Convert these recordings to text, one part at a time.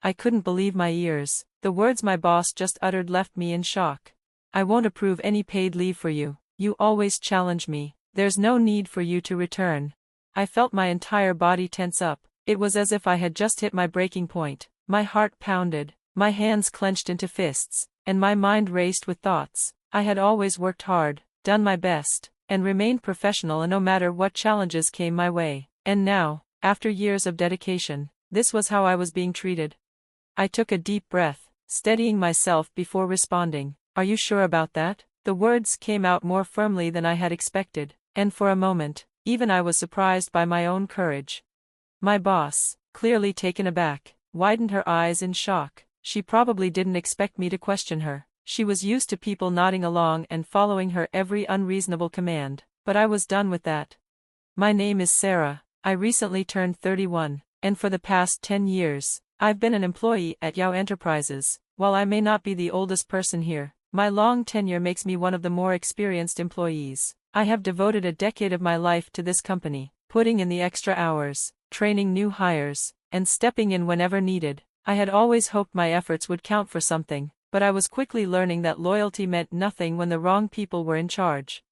I couldn't believe my ears. The words my boss just uttered left me in shock. "I won't approve any paid leave for you. You always challenge me. There's no need for you to return." I felt my entire body tense up. It was as if I had just hit my breaking point. My heart pounded, my hands clenched into fists, and my mind raced with thoughts. I had always worked hard, done my best, and remained professional no matter what challenges came my way. And now, after years of dedication, this was how I was being treated. I took a deep breath, steadying myself before responding. "Are you sure about that?" The words came out more firmly than I had expected, and for a moment, even I was surprised by my own courage. My boss, clearly taken aback, widened her eyes in shock. She probably didn't expect me to question her. She was used to people nodding along and following her every unreasonable command, but I was done with that. "My name is Sarah. I recently turned 31, and for the past 10 years, I've been an employee at Yao Enterprises. While I may not be the oldest person here, my long tenure makes me one of the more experienced employees. I have devoted a decade of my life to this company, putting in the extra hours, training new hires, and stepping in whenever needed. I had always hoped my efforts would count for something, but I was quickly learning that loyalty meant nothing when the wrong people were in charge.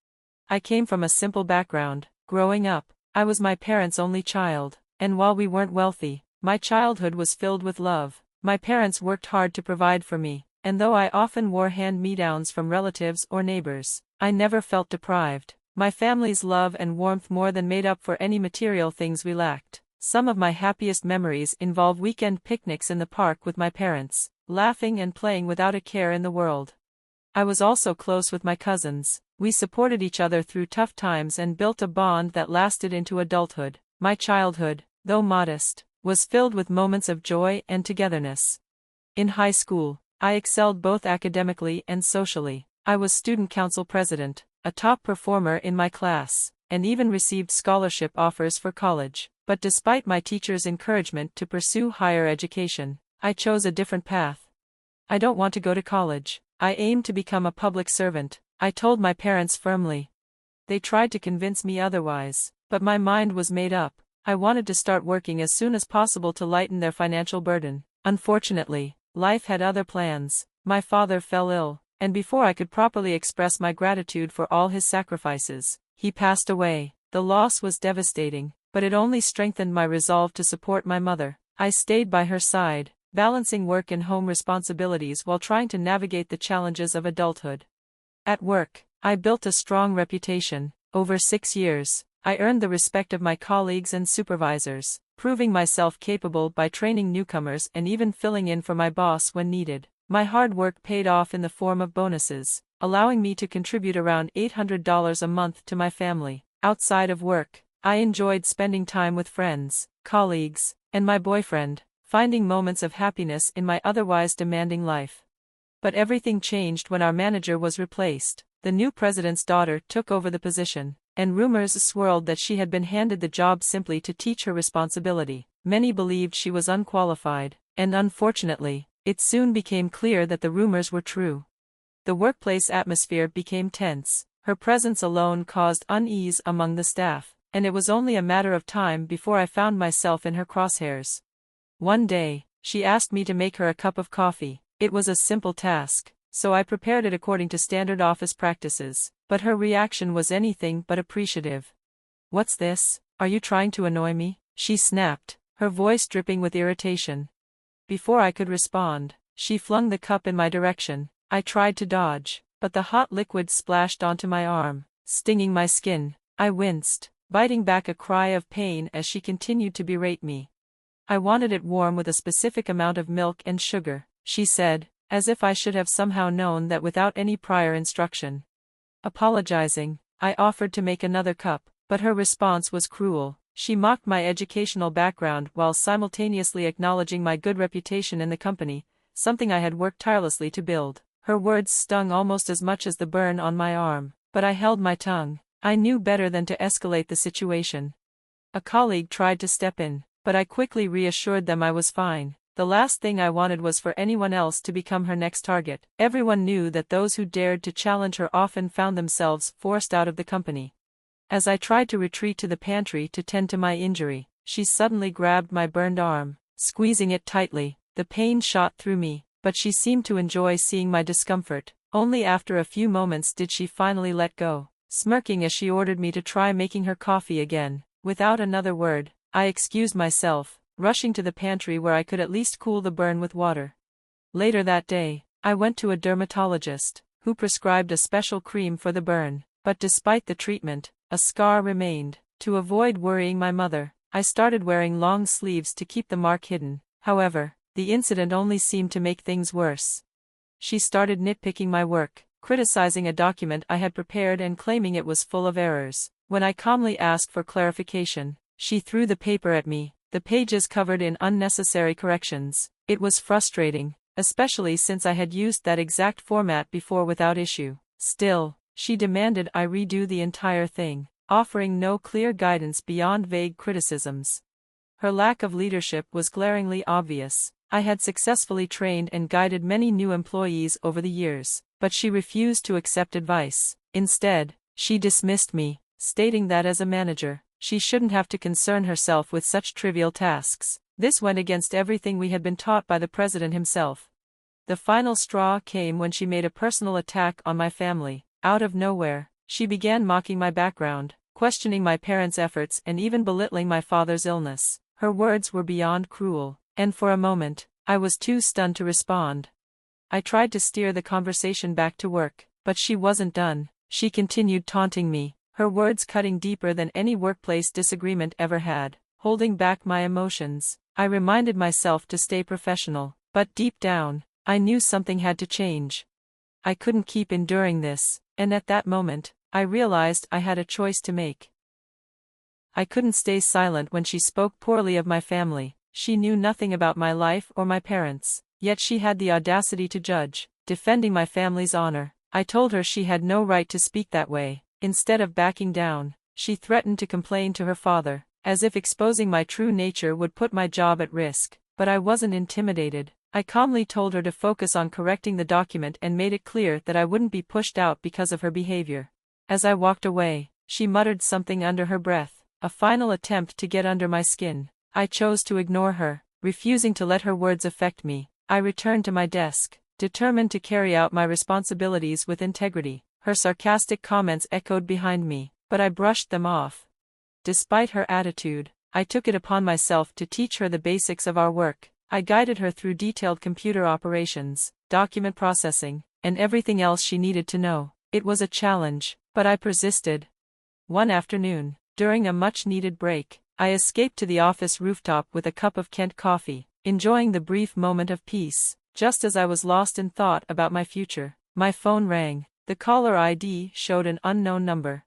I came from a simple background. Growing up, I was my parents' only child, and while we weren't wealthy, my childhood was filled with love. My parents worked hard to provide for me, and though I often wore hand-me-downs from relatives or neighbors, I never felt deprived. My family's love and warmth more than made up for any material things we lacked. Some of my happiest memories involve weekend picnics in the park with my parents, laughing and playing without a care in the world. I was also close with my cousins. We supported each other through tough times and built a bond that lasted into adulthood. My childhood, though modest, was filled with moments of joy and togetherness. In high school, I excelled both academically and socially. I was student council president, a top performer in my class, and even received scholarship offers for college. But despite my teachers' encouragement to pursue higher education, I chose a different path. "I don't want to go to college. I aim to become a public servant," I told my parents firmly. They tried to convince me otherwise, but my mind was made up. I wanted to start working as soon as possible to lighten their financial burden. Unfortunately, life had other plans. My father fell ill, and before I could properly express my gratitude for all his sacrifices, he passed away. The loss was devastating, but it only strengthened my resolve to support my mother. I stayed by her side, balancing work and home responsibilities while trying to navigate the challenges of adulthood. At work, I built a strong reputation. Over 6 years, I earned the respect of my colleagues and supervisors, proving myself capable by training newcomers and even filling in for my boss when needed. My hard work paid off in the form of bonuses, allowing me to contribute around $800 a month to my family. Outside of work, I enjoyed spending time with friends, colleagues, and my boyfriend, finding moments of happiness in my otherwise demanding life. But everything changed when our manager was replaced. The new president's daughter took over the position, and rumors swirled that she had been handed the job simply to teach her responsibility. Many believed she was unqualified, and unfortunately, it soon became clear that the rumors were true. The workplace atmosphere became tense. Her presence alone caused unease among the staff, and it was only a matter of time before I found myself in her crosshairs. One day, she asked me to make her a cup of coffee. It was a simple task, so I prepared it according to standard office practices, but her reaction was anything but appreciative. "What's this? Are you trying to annoy me?" she snapped, her voice dripping with irritation. Before I could respond, she flung the cup in my direction. I tried to dodge, but the hot liquid splashed onto my arm, stinging my skin. I winced, biting back a cry of pain as she continued to berate me. "I wanted it warm with a specific amount of milk and sugar," she said, as if I should have somehow known that without any prior instruction. Apologizing, I offered to make another cup, but her response was cruel. She mocked my educational background while simultaneously acknowledging my good reputation in the company, something I had worked tirelessly to build. Her words stung almost as much as the burn on my arm, but I held my tongue. I knew better than to escalate the situation. A colleague tried to step in, but I quickly reassured them I was fine. The last thing I wanted was for anyone else to become her next target. Everyone knew that those who dared to challenge her often found themselves forced out of the company. As I tried to retreat to the pantry to tend to my injury, she suddenly grabbed my burned arm, squeezing it tightly. The pain shot through me, but she seemed to enjoy seeing my discomfort. Only after a few moments did she finally let go, smirking as she ordered me to try making her coffee again. Without another word, I excused myself, rushing to the pantry where I could at least cool the burn with water. Later that day, I went to a dermatologist, who prescribed a special cream for the burn, but despite the treatment, a scar remained. To avoid worrying my mother, I started wearing long sleeves to keep the mark hidden. However, the incident only seemed to make things worse. She started nitpicking my work, criticizing a document I had prepared and claiming it was full of errors. When I calmly asked for clarification, she threw the paper at me, the pages covered in unnecessary corrections. It was frustrating, especially since I had used that exact format before without issue. Still, she demanded I redo the entire thing, offering no clear guidance beyond vague criticisms. Her lack of leadership was glaringly obvious. I had successfully trained and guided many new employees over the years, but she refused to accept advice. Instead, she dismissed me, stating that as a manager, she shouldn't have to concern herself with such trivial tasks. This went against everything we had been taught by the president himself. The final straw came when she made a personal attack on my family. Out of nowhere, she began mocking my background, questioning my parents' efforts and even belittling my father's illness. Her words were beyond cruel, and for a moment, I was too stunned to respond. I tried to steer the conversation back to work, but she wasn't done. She continued taunting me, her words cutting deeper than any workplace disagreement ever had. Holding back my emotions, I reminded myself to stay professional, but deep down, I knew something had to change. I couldn't keep enduring this, and at that moment, I realized I had a choice to make. I couldn't stay silent when she spoke poorly of my family. She knew nothing about my life or my parents, yet she had the audacity to judge, defending my family's honor. I told her she had no right to speak that way. Instead of backing down, she threatened to complain to her father, as if exposing my true nature would put my job at risk. But I wasn't intimidated. I calmly told her to focus on correcting the document and made it clear that I wouldn't be pushed out because of her behavior. As I walked away, she muttered something under her breath, a final attempt to get under my skin. I chose to ignore her, refusing to let her words affect me. I returned to my desk, determined to carry out my responsibilities with integrity. Her sarcastic comments echoed behind me, but I brushed them off. Despite her attitude, I took it upon myself to teach her the basics of our work. I guided her through detailed computer operations, document processing, and everything else she needed to know. It was a challenge, but I persisted. One afternoon, during a much-needed break, I escaped to the office rooftop with a cup of Kent coffee, enjoying the brief moment of peace. Just as I was lost in thought about my future, my phone rang. The caller ID showed an unknown number.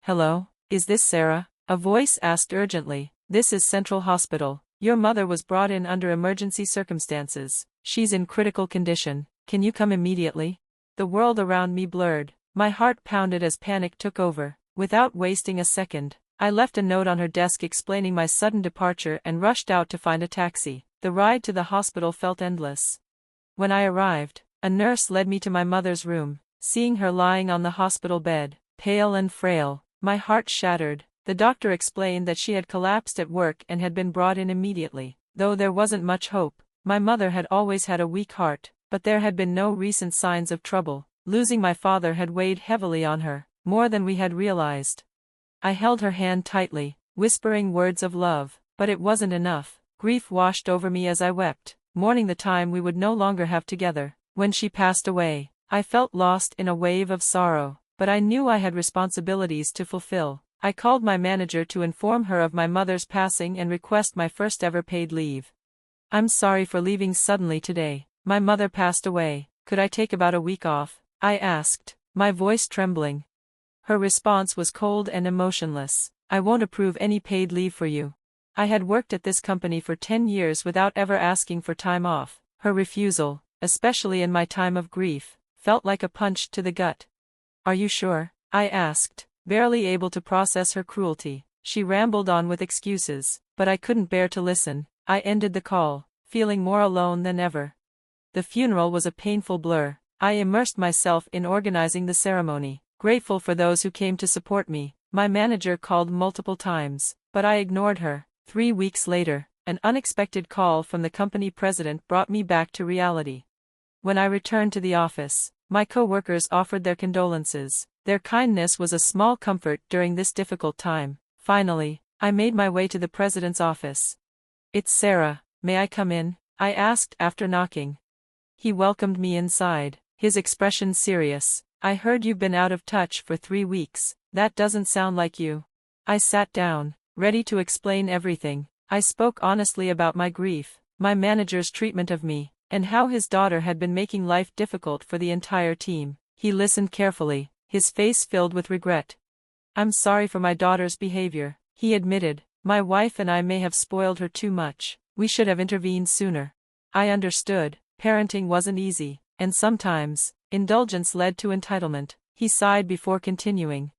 "Hello, is this Sarah?" A voice asked urgently. "This is Central Hospital. Your mother was brought in under emergency circumstances. She's in critical condition. Can you come immediately?" The world around me blurred. My heart pounded as panic took over. Without wasting a second, I left a note on her desk explaining my sudden departure and rushed out to find a taxi. The ride to the hospital felt endless. When I arrived, a nurse led me to my mother's room. Seeing her lying on the hospital bed, pale and frail, my heart shattered. The doctor explained that she had collapsed at work and had been brought in immediately. Though there wasn't much hope, my mother had always had a weak heart, but there had been no recent signs of trouble. Losing my father had weighed heavily on her, more than we had realized. I held her hand tightly, whispering words of love, but it wasn't enough. Grief washed over me as I wept, mourning the time we would no longer have together. When she passed away, I felt lost in a wave of sorrow, but I knew I had responsibilities to fulfill. I called my manager to inform her of my mother's passing and request my first ever paid leave. "I'm sorry for leaving suddenly today. My mother passed away. Could I take about a week off?" I asked, my voice trembling. Her response was cold and emotionless. "I won't approve any paid leave for you." I had worked at this company for 10 years without ever asking for time off. Her refusal, especially in my time of grief, felt like a punch to the gut. "Are you sure?" I asked, barely able to process her cruelty. She rambled on with excuses, but I couldn't bear to listen. I ended the call, feeling more alone than ever. The funeral was a painful blur. I immersed myself in organizing the ceremony, grateful for those who came to support me. My manager called multiple times, but I ignored her. 3 weeks later, An unexpected call from the company president brought me back to reality. When I returned to the office, my co-workers offered their condolences. Their kindness was a small comfort during this difficult time. Finally, I made my way to the president's office. "It's Sarah, may I come in?" I asked after knocking. He welcomed me inside, his expression serious. "I heard you've been out of touch for 3 weeks. That doesn't sound like you." I sat down, ready to explain everything. I spoke honestly about my grief, my manager's treatment of me, and how his daughter had been making life difficult for the entire team. He listened carefully, his face filled with regret. "I'm sorry for my daughter's behavior," he admitted. "My wife and I may have spoiled her too much. We should have intervened sooner." I understood, parenting wasn't easy, and sometimes, indulgence led to entitlement. He sighed before continuing.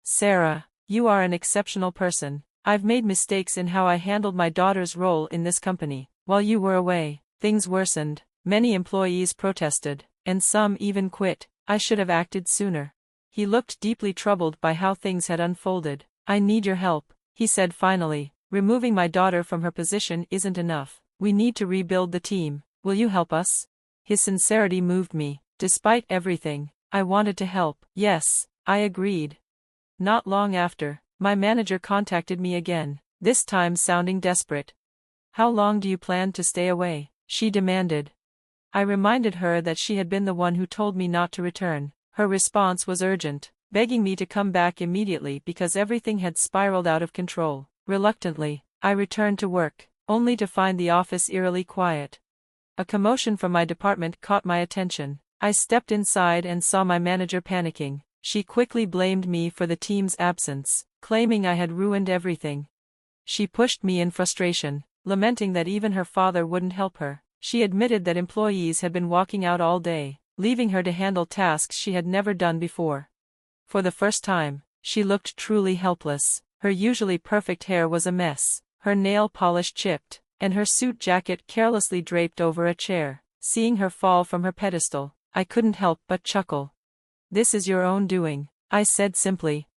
"Sarah, you are an exceptional person. I've made mistakes in how I handled my daughter's role in this company. While you were away, things worsened, many employees protested, and some even quit. I should have acted sooner." He looked deeply troubled by how things had unfolded. "I need your help," he said finally. "Removing my daughter from her position isn't enough. We need to rebuild the team. Will you help us?" His sincerity moved me. Despite everything, I wanted to help. "Yes," I agreed. Not long after, my manager contacted me again, this time sounding desperate. "How long do you plan to stay away?" she demanded. I reminded her that she had been the one who told me not to return. Her response was urgent, begging me to come back immediately because everything had spiraled out of control. Reluctantly, I returned to work, only to find the office eerily quiet. A commotion from my department caught my attention. I stepped inside and saw my manager panicking. She quickly blamed me for the team's absence, claiming I had ruined everything. She pushed me in frustration, lamenting that even her father wouldn't help her. She admitted that employees had been walking out all day, leaving her to handle tasks she had never done before. For the first time, she looked truly helpless. Her usually perfect hair was a mess, her nail polish chipped, and her suit jacket carelessly draped over a chair. Seeing her fall from her pedestal, I couldn't help but chuckle. "This is your own doing," I said simply.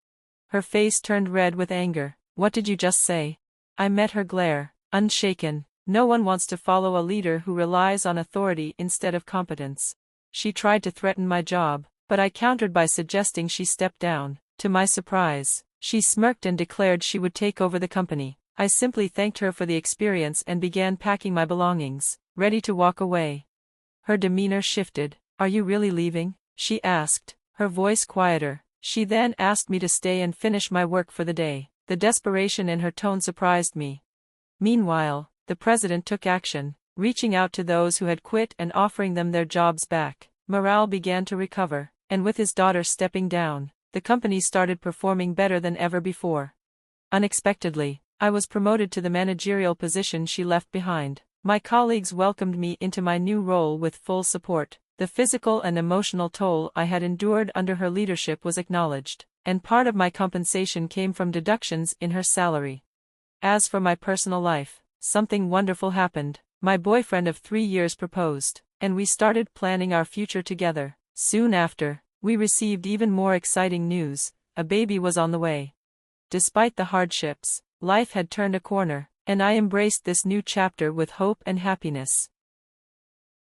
Her face turned red with anger. "What did you just say?" I met her glare, unshaken. No one wants to follow a leader who relies on authority instead of competence. She tried to threaten my job, but I countered by suggesting she step down. To my surprise, she smirked and declared she would take over the company. I simply thanked her for the experience and began packing my belongings, ready to walk away. Her demeanor shifted. "Are you really leaving?" she asked, her voice quieter. She then asked me to stay and finish my work for the day. The desperation in her tone surprised me. Meanwhile, the president took action, reaching out to those who had quit and offering them their jobs back. Morale began to recover, and with his daughter stepping down, the company started performing better than ever before. Unexpectedly, I was promoted to the managerial position she left behind. My colleagues welcomed me into my new role with full support. The physical and emotional toll I had endured under her leadership was acknowledged, and part of my compensation came from deductions in her salary. As for my personal life, something wonderful happened. My boyfriend of 3 years proposed, and we started planning our future together. Soon after, we received even more exciting news: a baby was on the way. Despite the hardships, life had turned a corner, and I embraced this new chapter with hope and happiness.